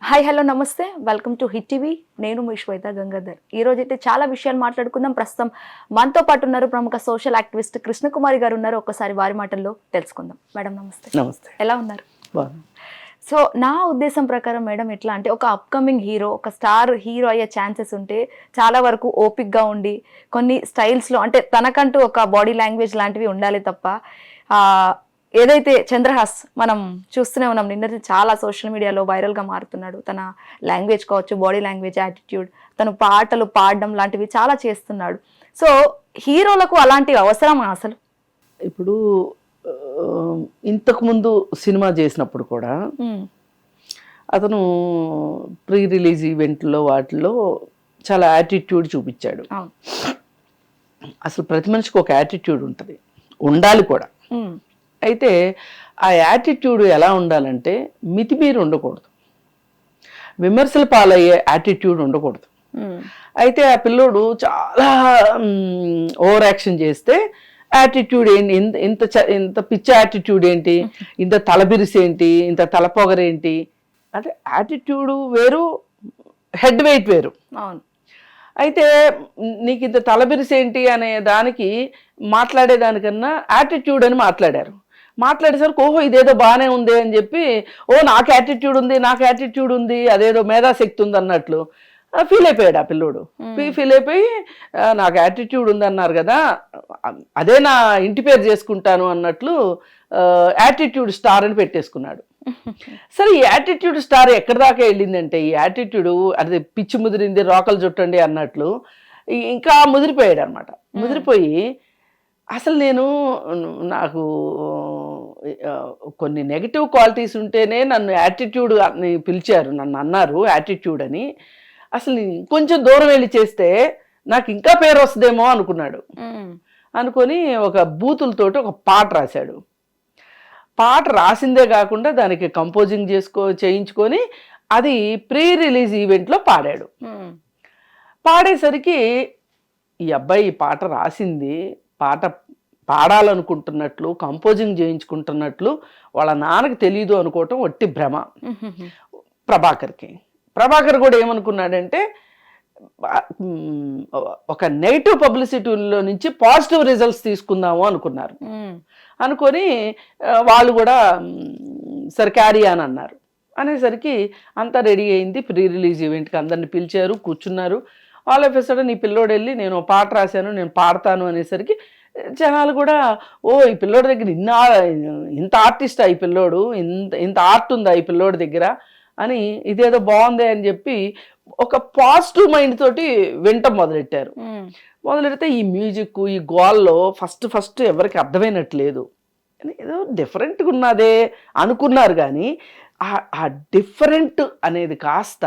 Hi hello నమస్తే welcome to hit TV. నేను మీ శ్వేత గంగాధర్. ఈ రోజు అయితే చాలా విషయాలు మాట్లాడుకుందాం. ప్రస్తుతం మనతో పాటు ఉన్నారు ప్రముఖ సోషల్ యాక్టివిస్ట్ కృష్ణకుమారి గారు ఉన్నారు. ఒక్కసారి వారి మాటల్లో తెలుసుకుందాం. మేడం నమస్తే. నమస్తే. ఎలా ఉన్నారు? సో నా ఉద్దేశం ప్రకారం మేడం ఎట్లా అంటే ఒక అప్కమింగ్ హీరో, ఒక స్టార్ హీరో అయ్యే ఛాన్సెస్ ఉంటే చాలా వరకు ఓపిక్గా ఉండి కొన్ని స్టైల్స్లో అంటే తనకంటూ ఒక బాడీ లాంగ్వేజ్ లాంటివి ఉండాలి తప్ప ఏదైతే చంద్రహాస్ మనం చూస్తూనే ఉన్నాం, నిన్న చాలా సోషల్ మీడియాలో వైరల్గా మారుతున్నాడు. తన లాంగ్వేజ్ కావచ్చు, బాడీ లాంగ్వేజ్, యాటిట్యూడ్, తను పాటలు పాడడం లాంటివి చాలా చేస్తున్నాడు. సో హీరోలకు అలాంటివి అవసరమా అసలు? ఇప్పుడు ఇంతకుముందు సినిమా చేసినప్పుడు కూడా అతను ప్రీ రిలీజ్ ఈవెంట్లో వాటిలో చాలా యాటిట్యూడ్ చూపించాడు. అసలు ప్రతి మనిషికి ఒక యాటిట్యూడ్ ఉంటుంది, ఉండాలి కూడా. అయితే ఆ యాటిట్యూడ్ ఎలా ఉండాలంటే మితిమీరి ఉండకూడదు, విమర్శల పాలయ్యే యాటిట్యూడ్ ఉండకూడదు. అయితే ఆ పిల్లోడు చాలా ఓవర్ యాక్షన్ చేస్తే యాటిట్యూడ్ ఏంటి, ఇంత ఇంత పిచ్చి యాటిట్యూడ్ ఏంటి, ఇంత తలబిరిసి ఏంటి, ఇంత తలపొగరేంటి అంటే యాటిట్యూడ్ వేరు, హెడ్ వెయిట్ వేరు. అవును. అయితే నీకు ఇంత తలబిరిసి ఏంటి అనే దానికి మాట్లాడేదానికన్నా యాటిట్యూడ్ అని మాట్లాడేసరికి ఓహో ఇదేదో బాగానే ఉంది అని చెప్పి, ఓ నాకు యాటిట్యూడ్ ఉంది, నాకు యాటిట్యూడ్ ఉంది, అదేదో మేధాశక్తి ఉంది అన్నట్లు ఫీల్ అయిపోయాడు ఆ పిల్లోడు. ఫీల్ అయిపోయి నాకు యాటిట్యూడ్ ఉంది అన్నారు కదా, అదే నా ఇంటి పేరు చేసుకుంటాను అన్నట్లు యాటిట్యూడ్ స్టార్ అని పెట్టేసుకున్నాడు. సరే ఈ యాటిట్యూడ్ స్టార్ ఎక్కడి దాకా వెళ్ళిందంటే, ఈ యాటిట్యూడ్ అది పిచ్చి ముదిరింది రోకలు చుట్టండి అన్నట్లు ఇంకా ముదిరిపోయాడు అనమాట. ముదిరిపోయి అసలు నాకు కొన్ని నెగిటివ్ క్వాలిటీస్ ఉంటేనే నన్ను యాటిట్యూడ్ అని పిలిచారు, నన్ను అన్నారు యాటిట్యూడ్ అని. అసలు కొంచెం దూరం వెళ్ళి చేస్తే నాకు ఇంకా పేరు వస్తుందేమో అనుకున్నాడు. అనుకొని ఒక బూతులతోటి ఒక పాట రాశాడు. పాట రాసిందే కాకుండా దానికి కంపోజింగ్ చేయించుకొని అది ప్రీ రిలీజ్ ఈవెంట్లో పాడాడు. పాడేసరికి ఈ అబ్బాయి ఈ పాట రాసింది, పాట పాడాలనుకుంటున్నట్లు, కంపోజింగ్ చేయించుకుంటున్నట్లు వాళ్ళ నాన్నకి తెలియదు అనుకోవటం ఒట్టి భ్రమ ప్రభాకర్ కూడా ఏమనుకున్నాడంటే, ఒక నెగిటివ్ పబ్లిసిటీలో నుంచి పాజిటివ్ రిజల్ట్స్ తీసుకుందాము అనుకున్నారు. అనుకొని వాళ్ళు కూడా సరే క్యారీ అని అన్నారు. అనేసరికి అంతా రెడీ అయింది. ప్రీ రిలీజ్ ఈవెంట్కి అందరిని పిలిచారు, కూర్చున్నారు. ఆల్ ఆఫ్ ఎ సడన్ ఈ పిల్లోడు వెళ్ళి నేను పాట రాశాను, నేను పాడతాను అనేసరికి జనాలు కూడా ఓ ఈ పిల్లోడి దగ్గర ఇంత ఆర్టిస్టా ఈ పిల్లోడు, ఇంత ఆర్ట్ ఉందా ఈ పిల్లోడి దగ్గర అని, ఇదేదో బాగుంది అని చెప్పి ఒక పాజిటివ్ మైండ్ తోటి వింటం మొదలెడితే ఈ మ్యూజిక్ ఈ గోల్లో ఫస్ట్ ఎవరికి అర్థమైనట్లేదు, ఏదో డిఫరెంట్గా ఉన్నదే అనుకున్నారు. కానీ ఆ డిఫరెంట్ అనేది కాస్త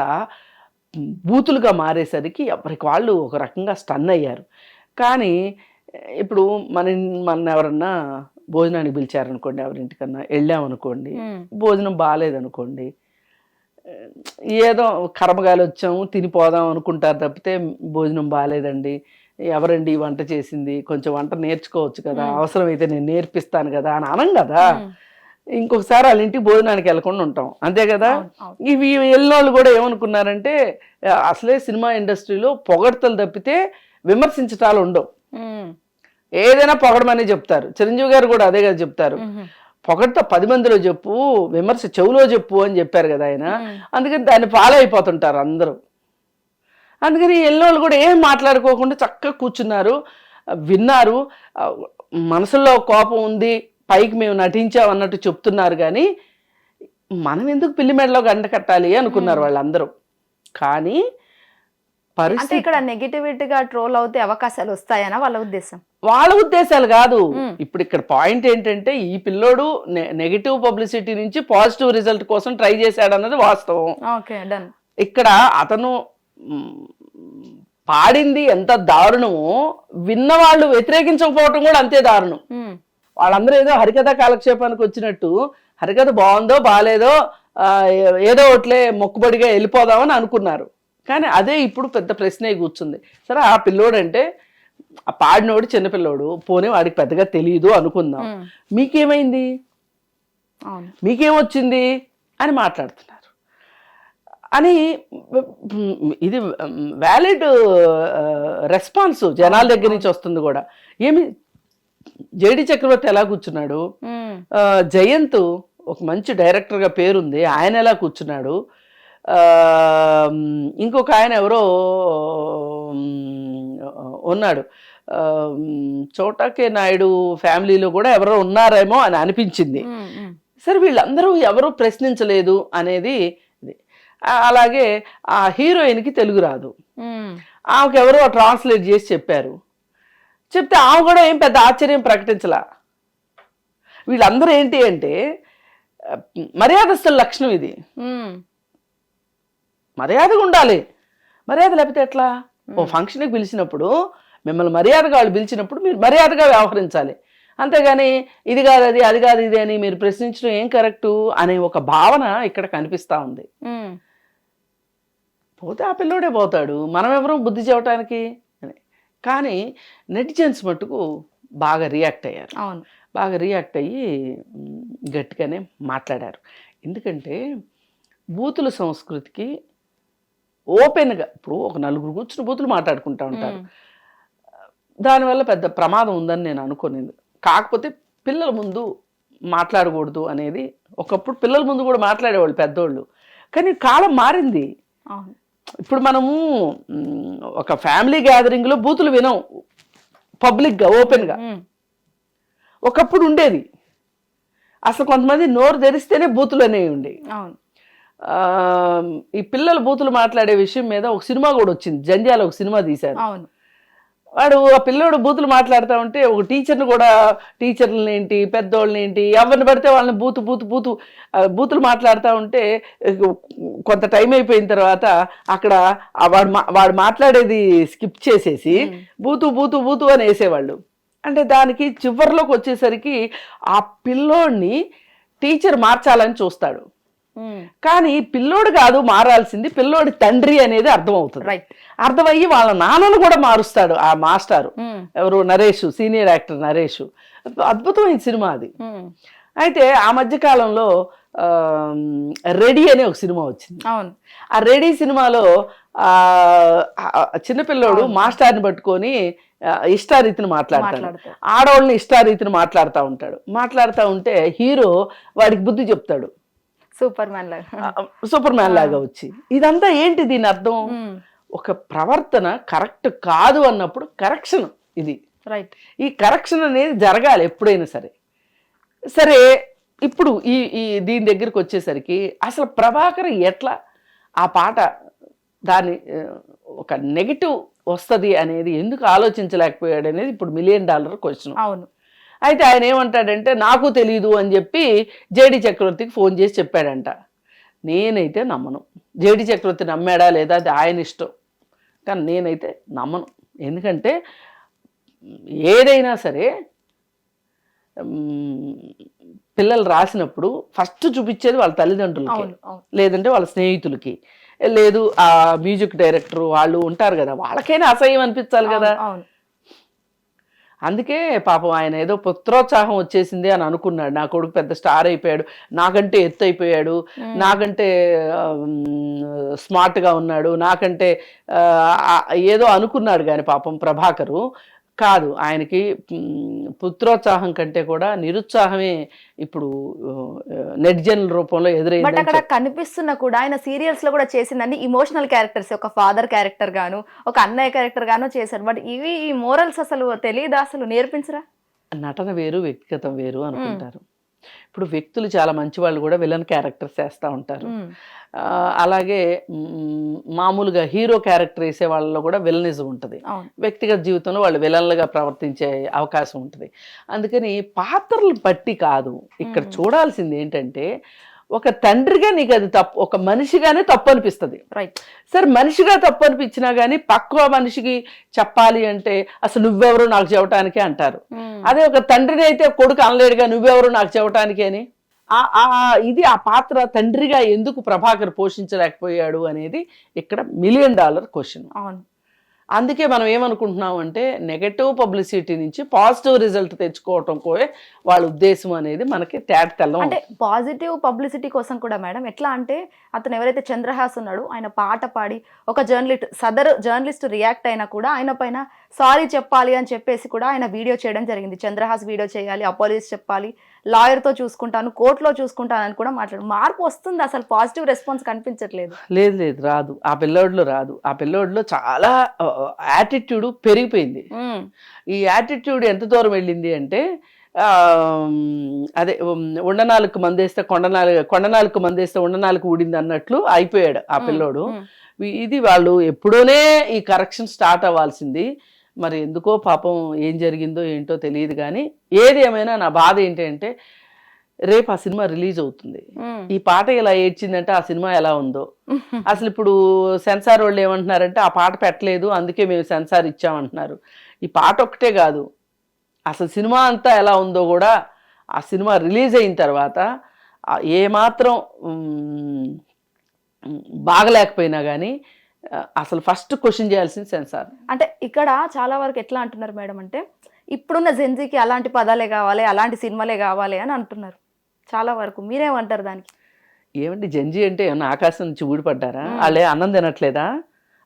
బూతులుగా మారేసరికి ఎవరికి వాళ్ళు ఒక రకంగా స్టన్ అయ్యారు. కానీ ఇప్పుడు మన ఎవరన్నా భోజనానికి పిలిచారనుకోండి, ఎవరింటికన్నా వెళ్ళామనుకోండి, భోజనం బాగాలేదనుకోండి, ఏదో కర్మగాలి వచ్చాము తినిపోదాం అనుకుంటారు తప్పితే భోజనం బాగాలేదండి, ఎవరండి వంట చేసింది, కొంచెం వంట నేర్చుకోవచ్చు కదా, అవసరమైతే నేను నేర్పిస్తాను కదా అని అనం కదా. ఇంకొకసారి వాళ్ళ ఇంటికి భోజనానికి వెళ్ళకుండా ఉంటాం, అంతే కదా. ఇవి వెళ్ళినోళ్ళు కూడా ఏమనుకున్నారంటే, అసలే సినిమా ఇండస్ట్రీలో పొగడ్తలు తప్పితే విమర్శించటాలు ఉండవు, ఏదైనా పొగడమని చెప్తారు. చిరంజీవి గారు కూడా అదే కదా చెప్తారు, పొగడ్త 10 మందిలో చెప్పు, విమర్శ చెవులో చెప్పు అని చెప్పారు కదా ఆయన. అందుకని దాన్ని ఫాలో అయిపోతుంటారు అందరూ. అందుకని ఎన్నోళ్ళు కూడా ఏం మాట్లాడుకోకుండా చక్కగా కూర్చున్నారు, విన్నారు. మనసులో కోపం ఉంది, పైకి మేము నటించామన్నట్టు చెప్తున్నారు. కానీ మనం ఎందుకు పిల్లి మెడలో గంట కట్టాలి అనుకున్నారు వాళ్ళందరూ. కానీ పరిస్థితి ఇక్కడ నెగిటివిటీగా ట్రోల్ అవుతే అవకాశాలు వస్తాయనా వాళ్ళ ఉద్దేశం? వాళ్ళ ఉద్దేశాలు కాదు. ఇప్పుడు ఇక్కడ పాయింట్ ఏంటంటే, ఈ పిల్లోడు నెగిటివ్ పబ్లిసిటీ నుంచి పాజిటివ్ రిజల్ట్ కోసం ట్రై చేశాడు అన్నది వాస్తవం. ఇక్కడ అతను పాడింది ఎంత దారుణమో విన్నవాళ్ళు వ్యతిరేకించకపోవటం కూడా అంతే దారుణం. వాళ్ళందరూ ఏదో హరికథ కాలక్షేపానికి వచ్చినట్టు హరికథ బాగుందో బాగాలేదో ఏదో ఒకట్లే మొక్కుబడిగా వెళ్ళిపోదామని అనుకున్నారు. కానీ అదే ఇప్పుడు పెద్ద ప్రశ్నే కూర్చుంది. సరే ఆ పిల్లోడు అంటే ఆ పాడినోడు చిన్నపిల్లోడు, పోనీ వాడికి పెద్దగా తెలియదు అనుకుందాం, మీకేమైంది, మీకేమొచ్చింది అని మాట్లాడుతున్నారు. అని ఇది వ్యాలిడ్ రెస్పాన్స్ జనాల దగ్గర నుంచి వస్తుంది కూడా. ఏమి జేడి చక్రవర్తి ఎలా కూర్చున్నాడు, జయంత్ ఒక మంచి డైరెక్టర్గా పేరుంది, ఆయన ఎలా కూర్చున్నాడు, ఇంకొక ఆయన ఎవరో ఉన్నాడు, చోటాకే నాయుడు ఫ్యామిలీలో కూడా ఎవరో ఉన్నారేమో అని అనిపించింది. సరే వీళ్ళందరూ ఎవరూ ప్రశ్నించలేదు అనేది. అలాగే ఆ హీరోయిన్కి తెలుగు రాదు, ఆమెకు ఎవరో ట్రాన్స్లేట్ చేసి చెప్పారు. చెప్తే ఆమె కూడా ఏం పెద్ద ఆశ్చర్యం ప్రకటించలా. వీళ్ళందరూ ఏంటి అంటే మర్యాదస్తుల లక్షణం ఇది. మర్యాదగా ఉండాలి, మర్యాద లేకపోతే ఎట్లా? ఓ ఫంక్షన్కి పిలిచినప్పుడు మిమ్మల్ని మర్యాదగా వాళ్ళు పిలిచినప్పుడు మీరు మర్యాదగా వ్యవహరించాలి. అంతేగాని ఇది కాదు అది, అది కాదు ఇది అని మీరు ప్రశ్నించడం ఏం కరెక్టు అనే ఒక భావన ఇక్కడ కనిపిస్తూ ఉంది. పోతే ఆ పిల్లోడే పోతాడు, మనం ఎవరో బుద్ధి చెప్పడానికి అని. కానీ నెటిజన్స్ మట్టుకు బాగా రియాక్ట్ అయ్యారు. బాగా రియాక్ట్ అయ్యి గట్టిగానే మాట్లాడారు. ఎందుకంటే బూతుల సంస్కృతికి ఓపెన్గా ఇప్పుడు ఒక నలుగురు కూర్చుని బూతులు మాట్లాడుకుంటూ ఉంటారు, దానివల్ల పెద్ద ప్రమాదం ఉందని నేను అనుకోలేదు. కాకపోతే పిల్లల ముందు మాట్లాడకూడదు అనేది, ఒకప్పుడు పిల్లల ముందు కూడా మాట్లాడేవాళ్ళు పెద్దోళ్ళు, కానీ కాలం మారింది. ఇప్పుడు మనము ఒక ఫ్యామిలీ గ్యాదరింగ్లో బూతులు వినం పబ్లిక్గా ఓపెన్గా. ఒకప్పుడు ఉండేది, అసలు కొంతమంది నోరు తెరిస్తేనే బూతులు అనేవి ఉండేవి. ఈ పిల్లలు బూతులు మాట్లాడే విషయం మీద ఒక సినిమా కూడా వచ్చింది, జంధ్యాల ఒక సినిమా తీశారు. వాడు ఆ పిల్లోడు బూతులు మాట్లాడుతూ ఉంటే ఒక టీచర్ని కూడా, టీచర్లని ఏంటి పెద్దోళ్ళని ఏంటి ఎవరిని పడితే వాళ్ళని బూతులు మాట్లాడుతూ ఉంటే కొంత టైం అయిపోయిన తర్వాత అక్కడ వాడు మాట్లాడేది స్కిప్ చేసేసి బూతు అని వేసేవాళ్ళు. అంటే దానికి చివరిలోకి వచ్చేసరికి ఆ పిల్లోడిని టీచర్ మార్చాలని చూస్తాడు, కానీ పిల్లోడు కాదు మారాల్సింది, పిల్లోడి తండ్రి అనేది అర్థమవుతుంది. అర్థమయ్యి వాళ్ళ నాన్నను కూడా మారుస్తాడు ఆ మాస్టారు, ఎవరు నరేష్, సీనియర్ యాక్టర్ నరేష్. అద్భుతమైన సినిమా అది. అయితే ఆ మధ్య కాలంలో రెడీ అనే ఒక సినిమా వచ్చింది. ఆ రెడీ సినిమాలో చిన్నపిల్లోడు మాస్టర్ని పట్టుకొని ఇష్టారీతిని మాట్లాడతాడు, ఆడవాళ్ళని ఇష్టారీతిని మాట్లాడుతూ ఉంటే హీరో వాడికి బుద్ధి చెప్తాడు, సూపర్ మ్యాన్ లాగా వచ్చి. ఇదంతా ఏంటి దీని అర్థం? ఒక ప్రవర్తన కరెక్ట్ కాదు అన్నప్పుడు కరెక్షన్ ఇది. ఈ కరెక్షన్ అనేది జరగాలి ఎప్పుడైనా సరే. సరే ఇప్పుడు ఈ దీని దగ్గరికి వచ్చేసరికి అసలు ప్రభాకర్ ఎట్లా ఆ పాట దాని ఒక నెగిటివ్ వస్తుంది అనేది ఎందుకు ఆలోచించలేకపోయాడు అనేది ఇప్పుడు $1 మిలియన్ క్వశ్చన్. అవును. అయితే ఆయన ఏమంటాడంటే నాకు తెలియదు అని చెప్పి జేడి చక్రవర్తికి ఫోన్ చేసి చెప్పాడంట. నేనైతే నమ్మను. జేడి చక్రవర్తి నమ్మాడా లేదా అది ఆయన ఇష్టం, కానీ నేనైతే నమ్మను. ఎందుకంటే ఏదైనా సరే పిల్లలు రాసినప్పుడు ఫస్ట్ చూపించేది వాళ్ళ తల్లిదండ్రులకి, లేదంటే వాళ్ళ స్నేహితులకి, లేదు ఆ మ్యూజిక్ డైరెక్టర్ వాళ్ళు ఉంటారు కదా, వాళ్ళకైనా అసహ్యం అనిపించాలి కదా. అందుకే పాపం ఆయన ఏదో పుత్రోత్సాహం వచ్చేసింది అని అనుకున్నాడు, నా కొడుకు పెద్ద స్టార్ అయిపోయాడు, నాకంటే ఎత్తు అయిపోయాడు, నాకంటే స్మార్ట్గా ఉన్నాడు, నాకంటే ఏదో అనుకున్నాడు. కానీ పాపం ప్రభాకరు కాదు, ఆయనకి పుత్రోత్సాహం కంటే కూడా నిరుత్సాహమే ఇప్పుడు నెటిజన్ రూపంలో ఎదురైంది. బట్ అక్కడ కనిపిస్తున్నా కూడా ఆయన సీరియల్స్ లో కూడా చేసిందండి ఇమోషనల్ క్యారెక్టర్స్, ఒక ఫాదర్ క్యారెక్టర్ గాను ఒక అన్నయ్య క్యారెక్టర్ గాను చేశారు. బట్ ఇవి ఈ మోరల్స్ అసలు తెలియదా, అసలు నేర్పించరా? నటన వేరు వ్యక్తిగతం వేరు అనుకుంటారు. ఇప్పుడు వ్యక్తులు చాలా మంచి వాళ్ళు కూడా విలన్ క్యారెక్టర్స్ వేస్తూ ఉంటారు. అలాగే మామూలుగా హీరో క్యారెక్టర్ వేసే వాళ్ళలో కూడా విలనిజం ఉంటుంది. వ్యక్తిగత జీవితంలో వాళ్ళు విలన్లుగా ప్రవర్తించే అవకాశం ఉంటుంది. అందుకని పాత్రలు బట్టి కాదు, ఇక్కడ చూడాల్సింది ఏంటంటే ఒక తండ్రిగా నీకు అది తప్పు, ఒక మనిషిగానే తప్పు అనిపిస్తుంది. సరే మనిషిగా తప్పు అనిపించినా కానీ పక్క మనిషికి చెప్పాలి అంటే అసలు నువ్వెవరు నాకు చెప్పటానికి అంటారు. అదే ఒక తండ్రిని అయితే కొడుకు అనలేడుగా నువ్వెవరు నాకు చెప్పటానికి అని. ఇది ఆ పాత్ర తండ్రిగా ఎందుకు ప్రభాకర్ పోషించలేకపోయాడు అనేది ఇక్కడ $1 మిలియన్ క్వశ్చన్. అందుకే మనం ఏమనుకుంటున్నాం అంటే నెగటివ్ పబ్లిసిటీ నుంచి పాజిటివ్ రిజల్ట్ తెచ్చుకోవటం కోే వాళ్ళ ఉద్దేశం అనేది మనకి తెల్లం. అంటే పాజిటివ్ పబ్లిసిటీ కోసం కూడా మేడం ఎట్లా అంటే అతను ఎవరైతే చంద్రహాస్ ఉన్నాడో ఆయన పాట పాడి ఒక జర్నలిస్ట్ రియాక్ట్ అయినా కూడా ఆయన పైన సారీ చెప్పాలి అని చెప్పేసి కూడా ఆయన వీడియో చేయడం జరిగింది. చంద్రహాస్ వీడియో చేయాలి, అపాలజీస్ చెప్పాలి, లాయర్తో చూసుకుంటాను, కోర్టులో చూసుకుంటాను అని కూడా మాట్లాడు. మార్పు వస్తుంది, అసలు పాజిటివ్ రెస్పాన్స్ కనిపించట్లేదు. లేదు రాదు, ఆ పిల్లోడిలో రాదు. ఆ పిల్లోడిలో చాలా యాటిట్యూడ్ పెరిగిపోయింది. ఈ యాటిట్యూడ్ ఎంత దూరం వెళ్ళింది అంటే అదే ఉండనాలకు మందేస్తే కొండనాలకు మందేస్తే ఉండనాలకు ఊడింది అన్నట్లు అయిపోయాడు ఆ పిల్లోడు. ఇది వాళ్ళు ఎప్పుడోనే ఈ కరెక్షన్ స్టార్ట్ అవ్వాల్సింది. మరి ఎందుకో పాపం ఏం జరిగిందో ఏంటో తెలియదు. కానీ ఏది ఏమైనా నా బాధ ఏంటంటే రేపు ఆ సినిమా రిలీజ్ అవుతుంది. ఈ పాట ఇలా ఏడ్చిందంటే ఆ సినిమా ఎలా ఉందో. అసలు ఇప్పుడు సెన్సార్ వాళ్ళు ఏమంటున్నారంటే ఆ పాట పెట్టలేదు అందుకే మేము సెన్సార్ ఇచ్చామంటున్నారు. ఈ పాట ఒక్కటే కాదు, అసలు సినిమా అంతా ఎలా ఉందో కూడా ఆ సినిమా రిలీజ్ అయిన తర్వాత ఏమాత్రం బాగలేకపోయినా కానీ అసలు ఫస్ట్ క్వశ్చన్ చేయాల్సింది సెన్సార్. అంటే ఇక్కడ చాలా వరకు ఎట్లా అంటున్నారు మేడం అంటే ఇప్పుడున్న జెన్జీకి అలాంటి పదాలే కావాలి, అలాంటి సినిమాలే కావాలి అని అంటున్నారు చాలా వరకు. మీరేమంటారు దానికి? ఏమండి జెన్జీ అంటే ఏమన్నా ఆకాశం నుంచి ఊడిపడ్డారా? వాళ్ళే అన్నం తినట్లేదా?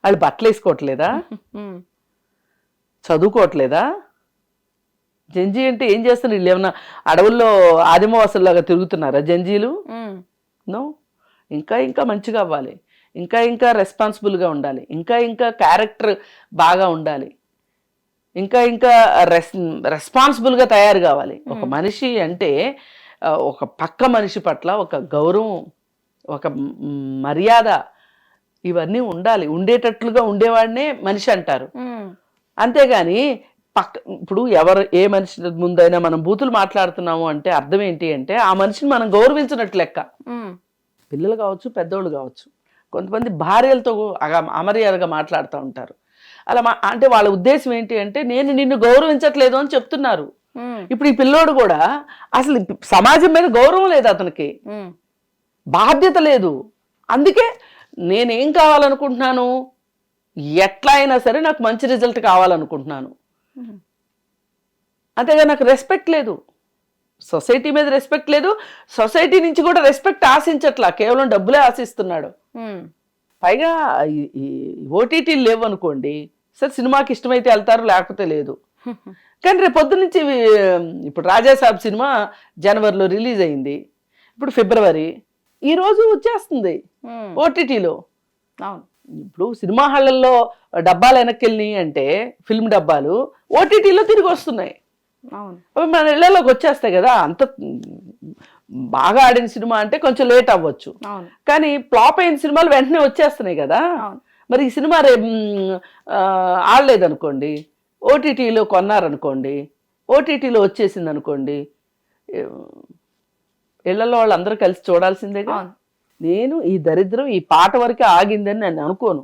వాళ్ళు బట్టలు వేసుకోవట్లేదా? చదువుకోవట్లేదా? జెన్జీ అంటే ఏం చేస్తున్నారు? వీళ్ళు ఏమన్నా అడవుల్లో ఆదిమవాసుల్లాగా తిరుగుతున్నారా జెన్జీలు? నో. ఇంకా మంచిగా అవ్వాలి, ఇంకా రెస్పాన్సిబుల్గా ఉండాలి, ఇంకా క్యారెక్టర్ బాగా ఉండాలి, ఇంకా రెస్పాన్సిబుల్గా తయారు కావాలి. ఒక మనిషి అంటే ఒక పక్క మనిషి పట్ల ఒక గౌరవం, ఒక మర్యాద ఇవన్నీ ఉండాలి. ఉండేటట్లుగా ఉండేవాడినే మనిషి అంటారు. అంతేగాని ఇప్పుడు ఏ మనిషి ముందైనా మనం బూతులు మాట్లాడుతున్నాము అంటే అర్థం ఏంటి అంటే ఆ మనిషిని మనం గౌరవించినట్లు లెక్క. పిల్లలు కావచ్చు, పెద్దోళ్ళు కావచ్చు, కొంతమంది భార్యలతో అమర్యాదగా మాట్లాడుతూ ఉంటారు. అలా అంటే వాళ్ళ ఉద్దేశం ఏంటి అంటే నేను నిన్ను గౌరవించట్లేదు అని చెప్తున్నారు. ఇప్పుడు ఈ పిల్లోడు కూడా అసలు సమాజం మీద గౌరవం లేదు, అతనికి బాధ్యత లేదు. అందుకే నేనేం కావాలనుకుంటున్నాను, ఎట్లా అయినా సరే నాకు మంచి రిజల్ట్ కావాలనుకుంటున్నాను. అంతేగా నాకు రెస్పెక్ట్ లేదు, సొసైటీ మీద రెస్పెక్ట్ లేదు, సొసైటీ నుంచి కూడా రెస్పెక్ట్ ఆశించట్లా, కేవలం డబ్బులే ఆశిస్తున్నాడు. పైగా ఓటీటీలు లేవు అనుకోండి, సరే సినిమాకి ఇష్టమైతే వెళ్తారు, లేకపోతే లేదు. కానీ రేపు పొద్దు నుంచి ఇప్పుడు రాజాసాబ్ సినిమా జనవరిలో రిలీజ్ అయింది, ఇప్పుడు ఫిబ్రవరి, ఈరోజు వచ్చేస్తుంది ఓటీటీలో. ఇప్పుడు సినిమా హాళ్ళల్లో డబ్బాలు వెనక్కి వెళ్ళినాయి అంటే ఫిల్మ్ డబ్బాలు ఓటీటీలో తిరిగి వస్తున్నాయి. మన ఇళ్లలోకి వచ్చేస్తాయి కదా. అంత బాగా ఆడిన సినిమా అంటే కొంచెం లేట్ అవ్వచ్చు, కానీ ఫ్లాప్ అయిన సినిమాలు వెంటనే వచ్చేస్తున్నాయి కదా. మరి ఈ సినిమా రేపు ఆడలేదనుకోండి, ఓటీటీలో కొన్నారనుకోండి, ఓటీటీలో వచ్చేసింది అనుకోండి, ఇళ్లలో వాళ్ళందరూ కలిసి చూడాల్సిందేగా. నేను ఈ దరిద్రం ఈ పాట వరకే ఆగిందని నేను అనుకోను.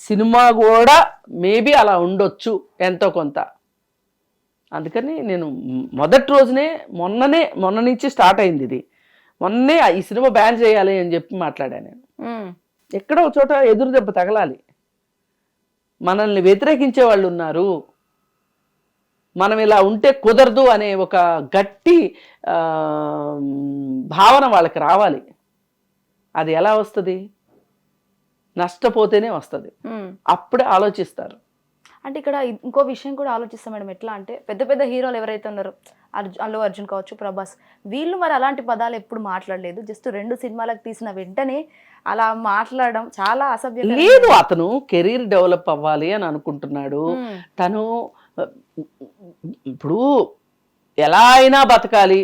సినిమా కూడా మేబీ అలా ఉండొచ్చు ఎంతో కొంత. అందుకని నేను మొదటి రోజునే మొన్న నుంచి స్టార్ట్ అయింది ఇది. మొన్నే ఈ సినిమా బ్యాన్ చేయాలి అని చెప్పి మాట్లాడాను నేను. ఎక్కడో చోట ఎదురు దెబ్బ తగలాలి. మనల్ని వ్యతిరేకించే వాళ్ళు ఉన్నారు, మనం ఇలా ఉంటే కుదరదు అనే ఒక గట్టి భావన వాళ్ళకి రావాలి. అది ఎలా వస్తుంది? నష్టపోతేనే వస్తుంది, అప్పుడే ఆలోచిస్తారు. అంటే ఇక్కడ ఇంకో విషయం కూడా ఆలోచిస్తాం మేడం. ఎట్లా అంటే పెద్ద పెద్ద హీరోలు ఎవరైతే ఉన్నారో, అల్లు అర్జున్ కావచ్చు, ప్రభాస్, వీళ్ళు మరి అలాంటి పదాలు ఎప్పుడు మాట్లాడలేదు. జస్ట్ 2 సినిమాలకు తీసిన వెంటనే అలా మాట్లాడడం చాలా అసభ్యం. లేదు, అతను కెరీర్ డెవలప్ అవ్వాలి అని అనుకుంటున్నాడు. తను ఇప్పుడు ఎలా అయినా బతకాలి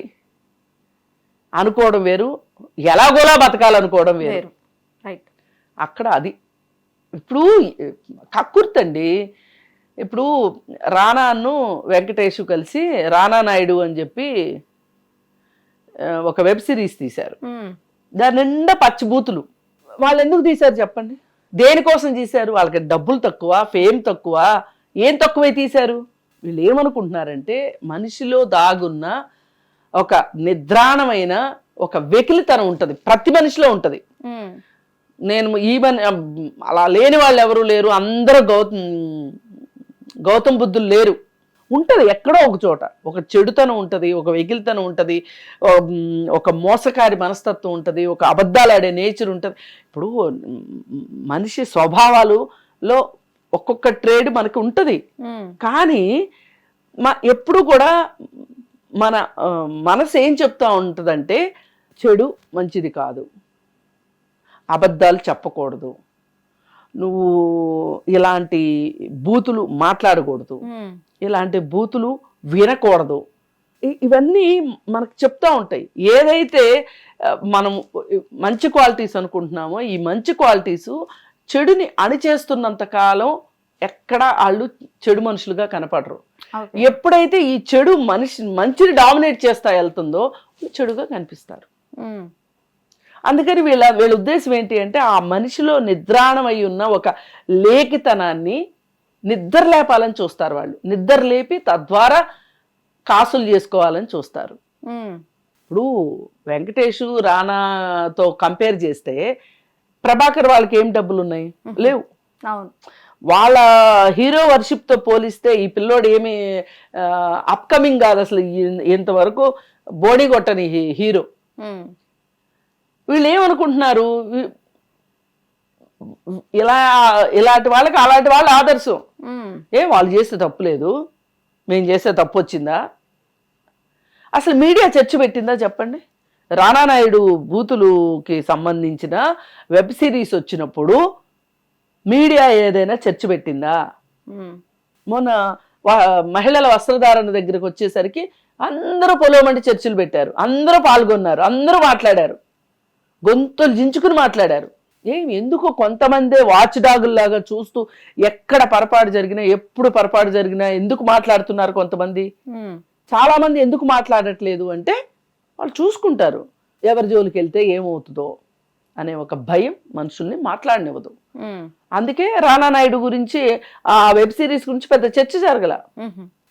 అనుకోవడం వేరు, ఎలాగోలా బతకాలనుకోవడం వేరు. రైట్. అక్కడ అది ఇప్పుడు కక్కుర్తండి. ఇప్పుడు రానాను వెంకటేష్ కలిసి రానా నాయుడు అని చెప్పి ఒక వెబ్ సిరీస్ తీశారు. దాని నిండా పచ్చిబూతులు. వాళ్ళు ఎందుకు తీశారు చెప్పండి? దేనికోసం తీశారు? వాళ్ళకి డబ్బులు తక్కువ, ఫేమ్ తక్కువ, ఏం తక్కువే తీశారు? వీళ్ళు ఏమనుకుంటున్నారంటే మనిషిలో దాగున్న ఒక నిద్రాణమైన ఒక వెకిలితనం ఉంటుంది, ప్రతి మనిషిలో ఉంటుంది. నేను ఈవెన్ అలా లేని వాళ్ళు ఎవరు లేరు, అందరూ గౌతమ్ బుద్ధులు లేరు. ఉంటుంది ఎక్కడో ఒక చోట ఒక చెడుతనం ఉంటుంది, ఒక వెకిలితనం ఉంటుంది, ఒక మోసకారి మనస్తత్వం ఉంటుంది, ఒక అబద్ధాలు ఆడే నేచర్ ఉంటుంది. ఇప్పుడు మనిషి స్వభావాలలో ఒక్కొక్క ట్రేడ్ మనకి ఉంటుంది. కానీ ఎప్పుడు కూడా మన మనసు ఏం చెప్తా ఉంటుందంటే చెడు మంచిది కాదు, అబద్ధాలు చెప్పకూడదు, నువ్వు ఇలాంటి బూతులు మాట్లాడకూడదు, ఇలాంటి బూతులు వినకూడదు. ఇవన్నీ మనకు చెప్తా ఉంటాయి. ఏదైతే మనం మంచి క్వాలిటీస్ అనుకుంటున్నామో ఈ మంచి క్వాలిటీసు చెడుని అణిచేస్తున్నంత కాలం ఎక్కడ వాళ్ళు చెడు మనుషులుగా కనపడరు. ఎప్పుడైతే ఈ చెడు మంచిని డామినేట్ చేస్తా వెళ్తుందో చెడుగా కనిపిస్తారు. అందుకని వీళ్ళ ఉద్దేశం ఏంటి అంటే ఆ మనిషిలో నిద్రాణమై ఉన్న ఒక లేఖితనాన్ని నిద్ర లేపాలని చూస్తారు. వాళ్ళు నిద్ర లేపి తద్వారా కాసులు చేసుకోవాలని చూస్తారు. ఇప్పుడు వెంకటేష్ రానాతో కంపేర్ చేస్తే ప్రభాకర్ వాళ్ళకి ఏం డబ్బులు ఉన్నాయి? లేవు. వాళ్ళ హీరో వర్షిప్తో పోలిస్తే ఈ పిల్లోడు ఏమి అప్కమింగ్ కాదు అసలు, ఇంతవరకు బోడీ కొట్టని హీరో. వీళ్ళు ఏమనుకుంటున్నారు, ఇలాంటి వాళ్ళకి అలాంటి వాళ్ళు ఆదర్శం. వాళ్ళు చేస్తే తప్పు లేదు, మేము చేస్తే తప్పు వచ్చిందా? అసలు మీడియా చర్చ పెట్టిందా చెప్పండి? రానా నాయుడు బూతులుకి సంబంధించిన వెబ్ సిరీస్ వచ్చినప్పుడు మీడియా ఏదైనా చర్చ పెట్టిందా? మొన్న మహిళల వస్త్రధారణ దగ్గరకు వచ్చేసరికి అందరూ పొలవమంటి చర్చలు పెట్టారు, అందరూ పాల్గొన్నారు, అందరూ మాట్లాడారు, గొంతులు జించుకుని మాట్లాడారు. ఎందుకు కొంతమందే వాచ్ డాగుల్లాగా చూస్తూ ఎక్కడ పొరపాటు జరిగినా ఎప్పుడు పొరపాటు జరిగినా ఎందుకు మాట్లాడుతున్నారు కొంతమంది? చాలా మంది ఎందుకు మాట్లాడట్లేదు అంటే వాళ్ళు చూసుకుంటారు ఎవరి జోలికి వెళ్తే ఏమవుతుందో అనే ఒక భయం మనుషుల్ని మాట్లాడనివ్వదు. అందుకే రానా నాయుడు గురించి ఆ వెబ్ సిరీస్ గురించి పెద్ద చర్చ జరగల.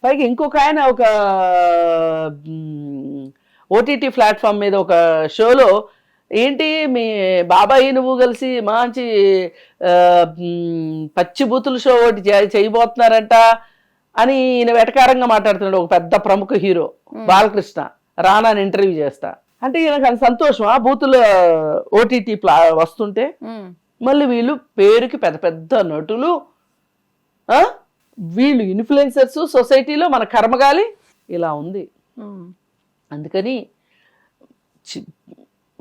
పైగా ఇంకొక ఆయన ఒక ఓటీటీ ప్లాట్ఫామ్ మీద ఒక షోలో ఏంటి మీ బాబాయి నువ్వు కలిసి మంచి పచ్చి బూతుల షో ఒకటి చేయబోతున్నారంట అని ఈయన వెటకారంగా మాట్లాడుతున్నాడు. ఒక పెద్ద ప్రముఖ హీరో బాలకృష్ణ రానాని ఇంటర్వ్యూ చేస్తా అంటే ఈయనకు అది సంతోషం. ఆ బూతుల ఓటీటీ వస్తుంటే మళ్ళీ వీళ్ళు పేరుకి పెద్ద పెద్ద నటులు, వీళ్ళు ఇన్ఫ్లుయెన్సర్స్, సొసైటీలో మన కర్మగాలి ఇలా ఉంది. అందుకని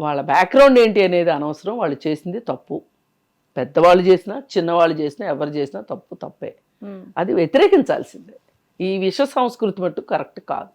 వాళ్ళ బ్యాక్గ్రౌండ్ ఏంటి అనేది అనవసరం. వాళ్ళు చేసింది తప్పు. పెద్దవాళ్ళు చేసినా చిన్నవాళ్ళు చేసినా ఎవరు చేసినా తప్పే. అది వ్యతిరేకించాల్సిందే. ఈ విశ్వ సంస్కృతి మట్టు కరెక్ట్ కాదు.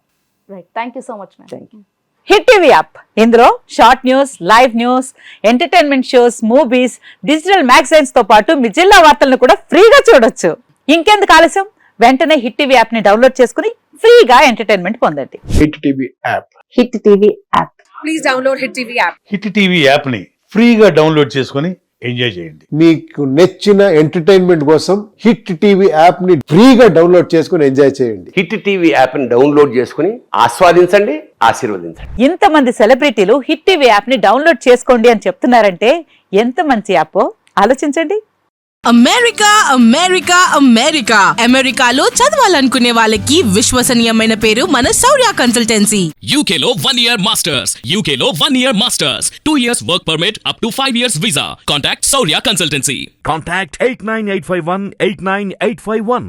Right, thank you so much. Thank you. Hit TV app, ఇందులో short news, live news, entertainment shows, movies, digital magazines తో పాటు మీ జిల్లా వార్తలను కూడా ఫ్రీగా చూడొచ్చు. ఇంకెందుకు ఆలస్యం, వెంటనే హిట్ టీవీ యాప్ ని డౌన్లోడ్ చేసుకుని ఫ్రీగా ఎంటర్టైన్మెంట్ పొందండి. Hit TV app. Hit TV app. Please download hit TV app. Hit TV app ని ఫ్రీగా డౌన్లోడ్ చేసుకుని ఎంజాయ్ చేయండి. మీకు నచ్చిన ఎంటర్టైన్మెంట్ కోసం హిట్ టీవీ యాప్ ని ఫ్రీగా డౌన్లోడ్ చేసుకుని ఎంజాయ్ చేయండి. హిట్ టీవీ యాప్ ని డౌన్లోడ్ చేసుకుని ఆస్వాదించండి, ఆశీర్వదించండి. ఇంతమంది సెలబ్రిటీలు హిట్ టీవీ యాప్ ని డౌన్లోడ్ చేసుకోండి అని చెప్తున్నారంటే ఎంత మంచి యాప్ ఆలోచించండి. అమెరికా అమెరికా అమెరికా అమెరికాలో చదవాలనుకునే వాళ్ళకి విశ్వసనీయమైన పేరు మన శౌర్య కన్సల్టెన్సీ. UK లో 1 year masters, UK లో 1 year masters, 2 years work permit up to 5 years visa. Contact Saurya Consultancy. Contact 89851 89851.